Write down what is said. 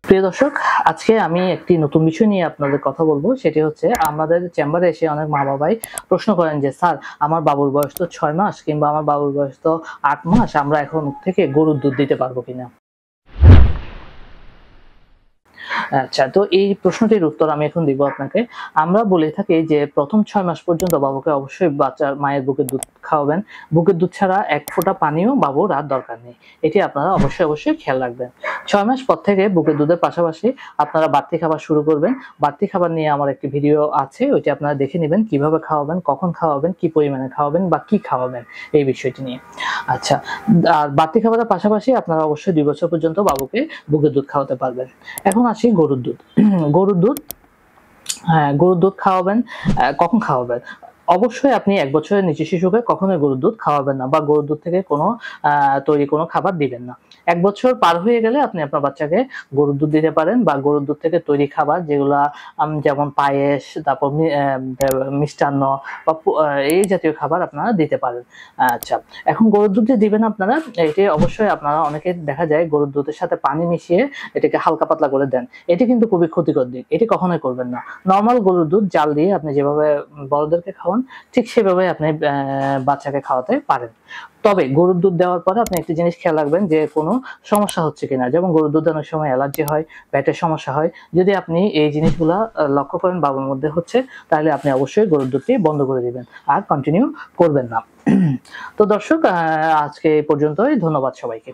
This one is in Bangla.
প্রিয় দর্শক, আজকে আমি একটি নতুন বিষয় নিয়ে আপনাদের কথা বলবো। সেটি হচ্ছে, আমাদের চেম্বারে এসে অনেক মা বাবাই প্রশ্ন করেন যে, স্যার আমার বাবুর বয়স তো 6 মাস কিংবা আমার বাবুর বয়স তো 8 মাস, আমরা এখন থেকে গরুর দুধ দিতে পারবো কিনা। আচ্ছা, তো এই প্রশ্নটির উত্তর আমি এখন দিব আপনাকে। আমরা বলে থাকি যে প্রথম 6 মাস পর্যন্ত বাবুকে অবশ্যই বাচ্চার মায়ের বুকের দুধ খাওয়াবেন। বুকের দুধ ছাড়া এক ফোঁটা পানিও বাবুর আর দরকার নেই। এটি আপনারা অবশ্যই খেয়াল রাখবেন। 6 মাস পর থেকে বুকের দুধের পাশাপাশি আপনারা বাড়তি খাবার শুরু করবেন। বাড়তি খাবার নিয়ে আমার একটি ভিডিও আছে, ওইটি আপনারা দেখে নেবেন, কিভাবে খাওয়াবেন, কখন খাওয়াবেন, কি পরিমাণে খাওয়াবেন বা কি খাওয়াবেন এই বিষয়টি নিয়ে। আচ্ছা, আর বাড়তি খাবারের পাশাপাশি আপনারা অবশ্যই 2 বছর পর্যন্ত বাবুকে বুকের দুধ খাওয়াতে পারবেন। এখন আসি গরুর দুধ। গরুর দুধ, হ্যাঁ, গরুর দুধ খাওয়াবেন। কখন খাওয়াবেন? অবশ্যই আপনি 1 বছরের নিচে শিশুকে কখনোই গরুর দুধ খাওয়াবেন না বা গরুর দুধ থেকে কোনো তৈরি কোনো খাবার দিবেন না। 1 বছর পার হয়ে গেলে আপনি আপনার বাচ্চাকে গরুর দুধ দিতে পারেন বা গরুর দুধ থেকে তৈরি খাবার যেগুলা যেমন পায়েস, তারপর মিষ্টান্ন বা এই জাতীয় খাবার আপনারা দিতে পারেন। আচ্ছা, এখন গরুর দুধ যে দিবেন আপনারা, এটি অবশ্যই আপনারা অনেকে দেখা যায় গরুর দুধের সাথে পানি মিশিয়ে এটাকে হালকা পাতলা করে দেন। এটি কিন্তু খুবই ক্ষতিকর দিক। এটি কখনোই করবেন না। নরমাল গরুর দুধ জাল দিয়ে আপনি যেভাবে বড়দেরকে খাওয়ান, ঠিক সেভাবে আপনি বাচ্চাকে খাওয়াতে পারেন। তবে গরুর দুধ দেওয়ার পরে আপনি একটি জিনিস খেয়াল রাখবেন যে কোনো সমস্যা হচ্ছে কিনা। যেমন গরুর দুধে অনেক সময় অ্যালার্জি হয়, পেটের সমস্যা হয়। যদি আপনি এই জিনিসগুলা লক্ষ্য করেন বাবুর মধ্যে হচ্ছে, তাহলে আপনি অবশ্যই গরুর দুধটি বন্ধ করে দিবেন আর কন্টিনিউ করবেন না। তো দর্শক, আজকে এই পর্যন্তই। ধন্যবাদ সবাইকে।